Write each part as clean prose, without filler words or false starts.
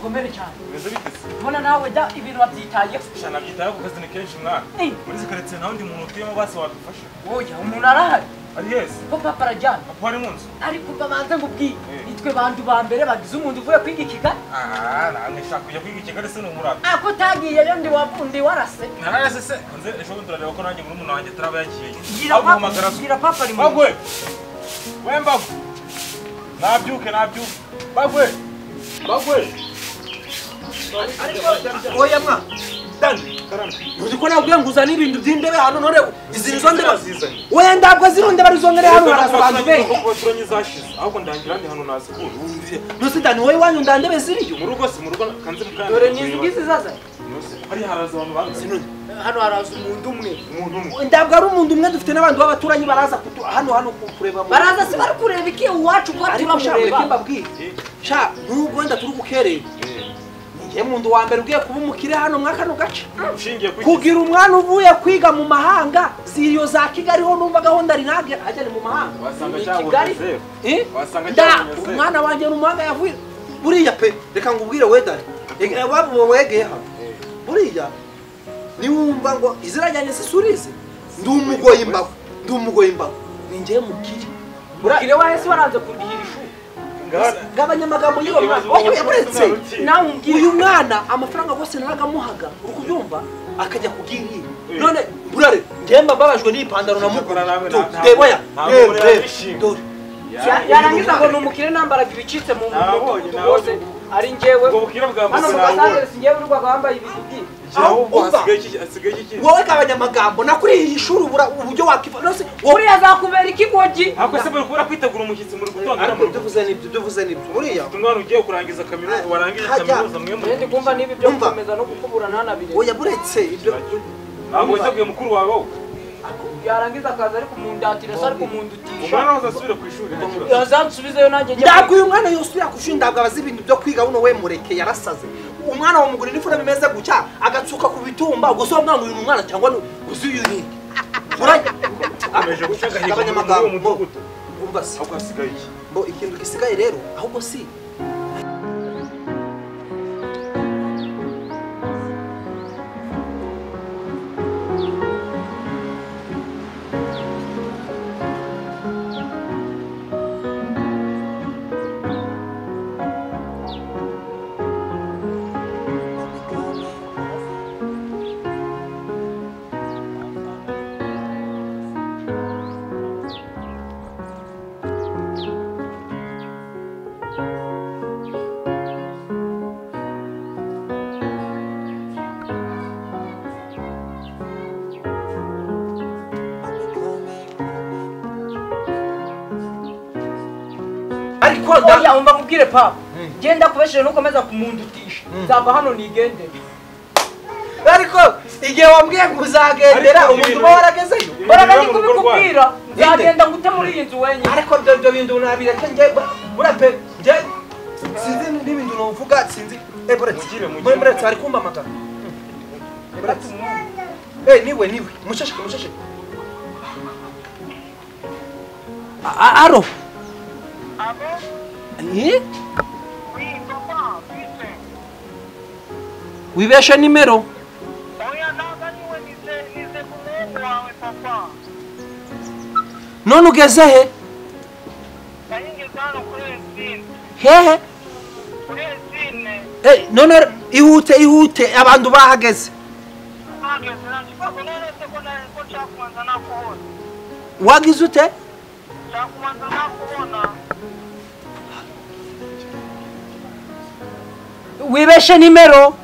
komere cyane Meze bitese. Mbona nawe da ibintu babyitaye. Shana byitaye ku kazi ni kenshi mwana. Muri zikaretse naho ndi muntu utuyemo base wadufasha. Oya umuntu arahari. Ari yes. Ko papa arajyana. Papa ari munsi. Ariko babanza ngubwi. Nitwe bantu ba mbere bagize umuntu uvuye kwiga ikiga. Namwe shaka kujya kwiga ikigali se n'umurata. Ako tagiye yo ndi wabundi warase. Narase se. Nze ejo bundi turareba ko nanjye muri umuntu wanjye taraba yagiye. Gira papa ari mu. Bagwe. Wembago. Nabyuke. Bagwe. Oya mwa. Dani. Karamba. Uziko nabwiye nguzana ibintu by'indebe hano none izi nizo ndebe. Oya ndabwo zirunde bari zongere hano haraza abantu be. Kuko turonye zashize. Ahubwo ndangira ndi hano nazikuru. Nusi Dani wowe wanyu ndandebe ziriyo. Mu rugo kanze mukanda. Dore nizigize zaza. Hari haraza abantu bangahe? Hano haraza umuntu umwe. Ndabwo ari umuntu umwe dufite n'abantu b'abaturanyi baraza hano kureba. Baraza se bari kureba iki uwacu ko turamureba. Mbabwiye. Sha nubwo nda turi gukerera. Ngiye muntu wa mbere ugiye kuba umukire hano mwakano gace. Kugira umwana uvuye kwiga mu mahanga ziriyo za Kigali ho numva gahunda rinage ajyane mu mahanga. Wasanga cyangwa Wasanga umwana wanjye mu mahanga yavuye. Buriya pe reka ngubwire wedari. Wabo wegeye hano. Buriya niwumva ngo izirajyanye sisurize ndumugoye imbago ningiye mukiri mukire wa Yesu waranze kundihira ishu gabanyamagambo yiwo mwana yaburetse nawe uyu mwana amafaranga gose naragamuhaga ukubyumva akajya kugiri none burare ngemba babajwe n'ipandaro na mukora deboya dore yarangiza ngo numukire nambaraga ibicitse mu mugongo bose ari ngewe hano mugasangere singewe urwaga wambaye ibiti wowe kabanyamagambo nakuri iyi shuri uburyo wakifa nose wowe yazakubera ikigogi ako se bari kubura kwitegura umushyitsi muri gutondera mu duvuze nibyo buriya umwana ugiye kurangiza kaminuza warangije kaminuza mwe ndi kumva nibi byo gukomeza no gukubura ntanabire oya buretse ibyo ntabwo witeguye mukuru wawe yarangiza akaza ariko umundatira se ariko umundutisha umwana wazasubira ku ishuri yazansubizeyo nanjye ndabwo uyu mwana yosubira ku ishuri ndabwo abazi ibintu byo kwiga buno we mureke yarasaze umwana wa mugurira ifuna bimeze gucya agatsuka ku bitumba gusa uwo mwana uyu mwana cyangwa uzuyu ni ameje gucagahiga abanyamagambo umva se ahubwo hasigaye iki bo ikintu gisigaye rero ahubwo si oya umva mubwire papa genda kubeshere nukomeza kumundutisha nzava hano nigende ariko igihe wambwiye kuzagendera umuntu uba waragezeyo baragani kubikubwira nzagenda ngute muri iyi nzu wenyine ariko byo bintu nabireke nge burape nge sinzi n'ibintu novuga sinzi buretse bari kumba amagara niwe mushashike aro wibeshe nimero none ugeze he hehe none ihute abantu bahageze wagize ute wibeshe nimero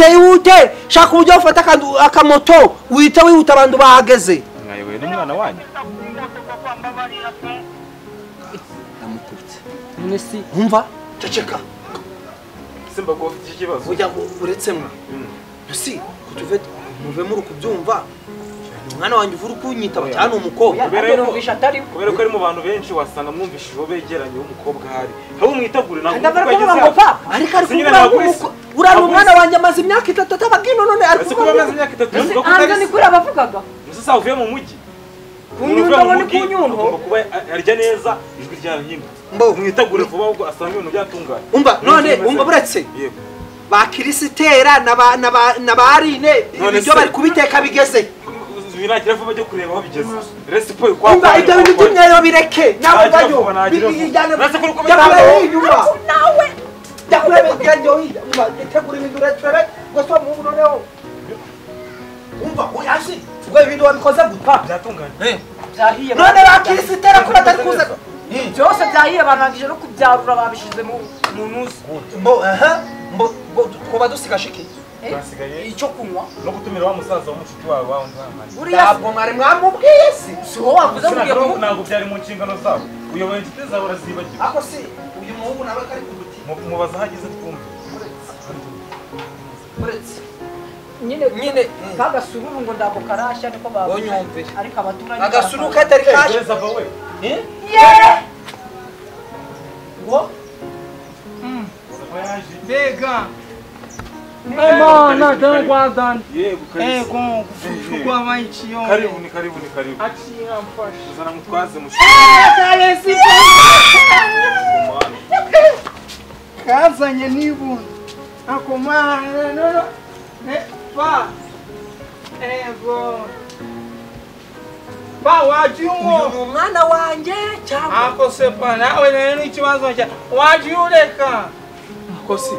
ihute shaka uburyo ufata akamoto wihita wihuta abantu bahageze mwayoboye n'umwana wanyu ndamukubitse mwese umva ceceka simba ko iki kibazo ujya uretse mwe si kutuve muve muri kubyumva umwana wanjye uvura kunyitaba cyane umukobwa kubera ko ari mu bantu benshi wasanga mwumvishijeho begeranye w'umukobwa hari habo mwitegure ntabwo ariko urana umwana wanjye amaze imyaka 3 atabagino none ariko amaze imyaka 3 hanze ni kuri abavugaga musa uvuye mu mujyi kunyumva ngo ni kunyumva kuba arya neza ijwi ryarahindutse mwitegure vuba ahubwo asanga ibintu byatunganye umva none umva buretse ba kirisitera na ba arine ibyo bari kubiteka bigeze biragira vuba byo kureba aho bigeze resipo umva ibyo bintu by'imyeyo bireke nawe bajyo bijyane inyuma nawe ndakurebe byanjyo umva itegura ibintu retrebe gusa mu noneho umva oyashi ubwo ibintu wabikoze gutwa byatunganye byahiye none ba kirisitera ko batari kuza byose byahiye barangije no kubyarura babishize mu nuzi kuba dusigashike icyo kunywa no gutumira wa musaza w'umucuti wawe wawe ntamari ntabwo mwari mwamubwiye si wowe wavuze ngo ntabwo byari mu nshingano zabo uyoboye inshuti zawe urazibagiwe ako si uyu muhungu nawe kari kuguti mubaza aho ageze twumve uretse nyine kagasururu ngo ndako karashya niko bavuze bonyumve ariko abaturage agasuru katari kaje ava we ngo Bega. Mano, não guardando. É com chukua maiti yo. Karibu ni karibu. Atia mfash. Zana mutwaze mushi. Kale si. Kaza nyenibu. Akoma no. Pa. Go. Pa wajuwo. uyu mwana wanje cyangwa Ako sepa nawe nene ikibazo cya. Wajureka. ako si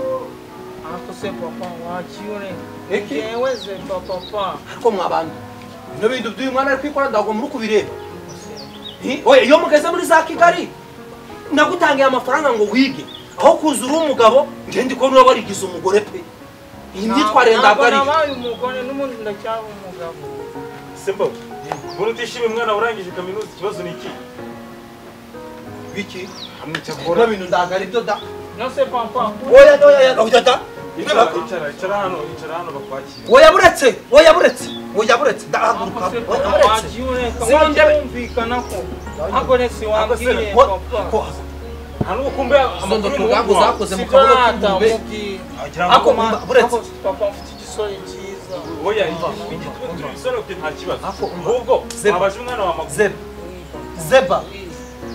Ako sepa pa wajureka. Eki? Yewe ze papa. ariko mwabana no bintu by'uyu mwana ari kwikora ndago muri kubireba oye iyo mugeze muri za Kigali nagutangiye amafaranga ngo wige aho kuzura umugabo ngende ko niwe barigize umugore pe iyi myitwarire ndabwo ari umugore n'umuntu ndacyaba umugabo. Simba. Muri utishimye mwana urangije kaminuza ikibazo ni iki? biki Hamwe no cyakora bintu ndagari byo da Non c'est papa. oya da icara hano bakwakira. oya buretse ndahaguruka Wajumvikana ko. Ako nesi wambwiye papa. Hano kumbe amakuru amakuru mugambo zakoze mu kabuno k'ingurube ako buretse papa mfite igisore cyiza. oya ibisoro bye nta kibazo. Ahubwo abaje umwana wa maguru. Zeba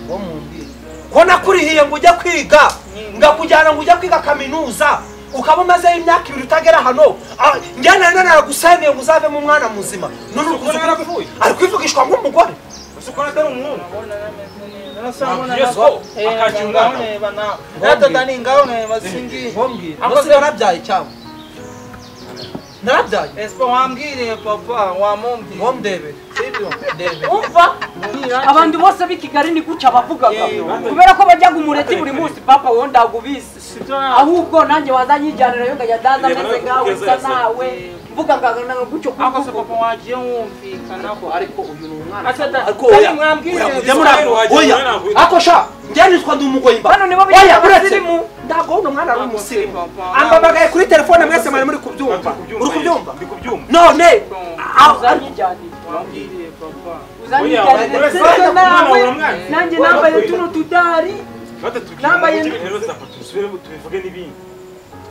wo mumbire ko nakurihiye ngo ujya kwiga ngakujyana ngo ujya kwiga kaminuza ukaba umaze imyaka 2 utagera hano njyana naragusemeye ngo uzave mu mwana muzima none ari kwivugishwa nk'umugore uko natari umuntu narabyaye cyangwa narabyaye wambwiriye papa wamumbwiye womdebe umva abantu bose b'i Kigali ni gutya bavugaga kubera ko bajyaga umureti buri munsi papa wowe ndagubizi ahubwo nanjye wazanyijyanira yo ngajya daza meze ngawe usa nawe mvuga ngo gutyo ako se papa wagiye wumvikana ko ariko uyu ni umwana ariko oya oya ako sha njyanitwa ndi umugwimba hano nibo oya buretse ndago no mwana ari umusirimu ambabagaye kuri telefone mwese muri kubyumva uri kubyumva none wambwiriye papa nanjye nambaye tuno tudari nambaye tubivuge n'ibindi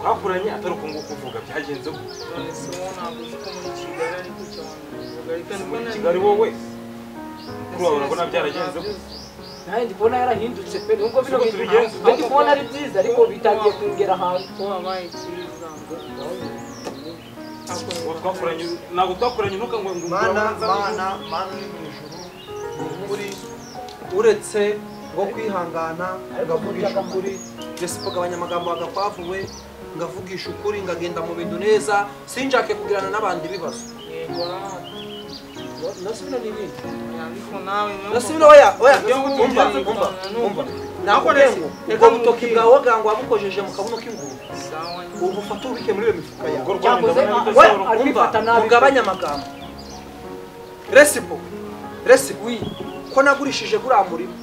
twakuranye atari uko nguko kuvuga byagenze Kigali wowe kuri wawe urabona byaragenze nawe ndi kubona yarahindutse pe nubwo bino bintu ndi kubona ari byiza ariko bitangiye kungera ahantu twakuranye ntabwo twakuranye ntuka ngo mana uri mu ijuru ukuri uretse ngo kwihangana ngavugisha ukuri yesipoga abanyamagambo bagakwavuwe ngavugisha ukuri ngagenda mu bintu neza sinjake kugirana n'abandi bibazo nasubira n'ibindi nasubira oya umva nako rengo ubwo butoki bwawe wagango wabukojeje mu kabuno k'ingurube ubu ufata ubike muri iyo mifuka yawe ugabanya amagambo resipo ko nagurishije kuri amurimo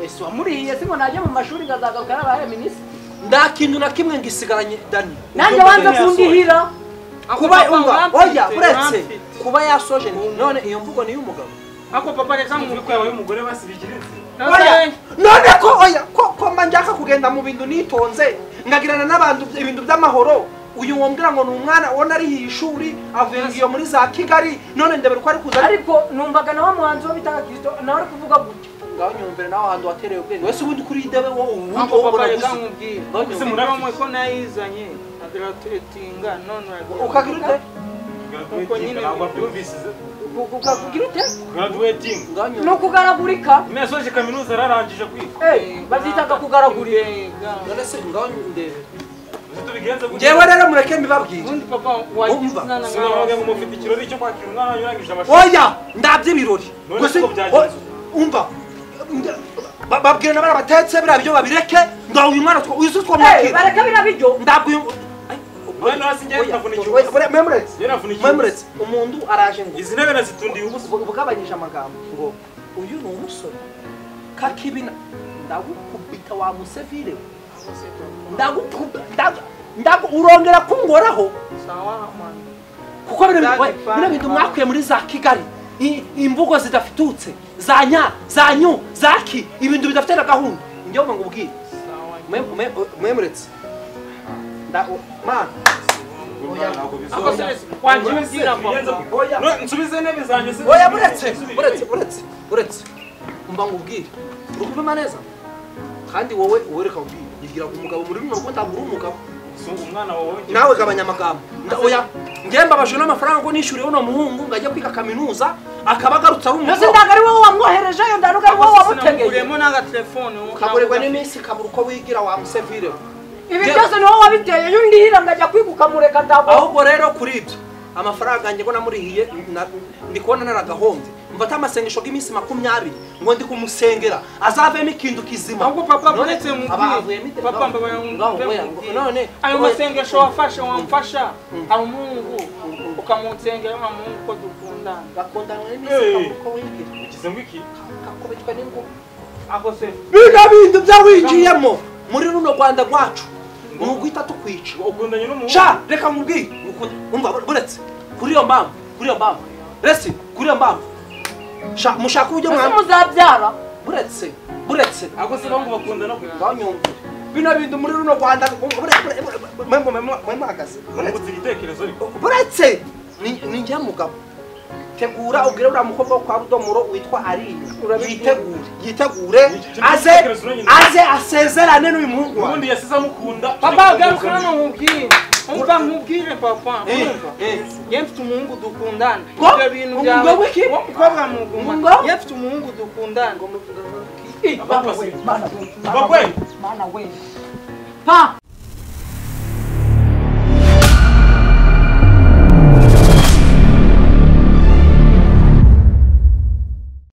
ese wamurihiye siko najya mu mashuri ngazagaruka n'abaye minisitiri nta kintu na kimwe ngisigaranye Dani nanjye wanze kundihira kuba oya uretse kuba yasoje none iyo mvugo ni y'umugabo ako papa reka mvugo yawe y'umugore basibigireze none ko oya ko mba njaka kugenda mu bintu nitonze ngagirana n'abantu ibintu by'amahoro uyu wombwira ngo ni umwana ubona ari ishuri avuye ngiyo muri za Kigali none ndebera uko ari kuza ariko numvaga nawe muhanzi wo bitaga Kristo nawe ari kuvuga gutyo ngaho nyumvire nawe hantu watereye ubwenge wese ubundi kuri idebe wo ubundi Uncle wo Papa uraguze yakamubwiye ese muramwe ko nayizanye agraduatinga none ukagira ute ntabwo byumvise ukagira ute graduating no kugaragurika yasoje kaminuza yararangije kwiga bazitaga kugaragurika none se ngaho ndebe tubigenze gute jewe rero mureke mbibabwire undi papa wajizana sinababwiye ngo mufite ikirori cyo kwakira umwana yurangije amashuri oya ndabye ibirori None siko byagenze. umva babwira n'abana batetse bira byo babireke ngaho uyu mwana uyu twamwakira bareka birabijyo ndabwiye Wena hasi ngiye ndavunika Memuretse umuntu araje ngo izi ntebe nazitundiye ubusa bugabanyije amagambo ngo uyu ni umusore kakibina ndagukubita wa Musevire urongera kungoraho sawa man kuko bino bintu mwakuye muri za Kigali imvugo zidafitutse zanyu zaki ibintu bidafite na gahunda njye ngo ubwire Memuretse man nsubize nebe zanjye se oya buretse umva ngo ubwire urukuma neza kandi wowe reka ubwire yigira ngo umugabo muri runo rugo ndagura umugabo umwana wawe nawe gabanya amagambo oya ngiye mbabajwe n'amafaranga ngo nishyuriye uno muhungu ngo ajye kwiga kaminuza akaba agarutse ari Nose umugabo ndaga ari wowe wamwohereje yo ndaruga ari wowe wamutegeye uremo naga telefone kaburirwa n'iminsi kabura uko wigira wa Musevire ibi byose ni wowe wabiteye yundi hira ngajya kwiguka mureka ndabo ahubwo rero kuri ibyo amafaranga yanjye ngo namurihiye ndi kubona naragahombye mfata amasengesho y'iminsi 20 ngo ndi kumusengera azavemo ikintu kizima ahubwo papa buretse papa mbabaya none ayo masengesho wafashe wamfasha hari umungu ukamunsengera mamungu ko dukundana bakundana n'iminsi uko wigira ukize ngo iki akubitwa n'ingo aho se biga bintu byawinjiyemo muri runo Rwanda rwacu nuguhita tukwica ukundanye n'umuhungu sha reka mubwire umva buretse kuri iyo mpamvu resi kuri iyo mpamvu sha mushaka uburyo mwese muzabyara buretse ako se bangu bakundana kwe banyumvire bino bintu muri runo Rwanda mwahagaze urungutse igitekerezo ariko buretse ni njye mugabo tegura ubwire uriya mukobwa wo kwa Rudomoro witwa Aline yitegure aze asezerane n'uyu muhungu ubundi yasize amukunda papa garuka no mubwire umva mubwire papa yemfite umuhungu dukundana ibyo bintu byawe umukobwa muguma yemfite umuhungu dukundana mana we pa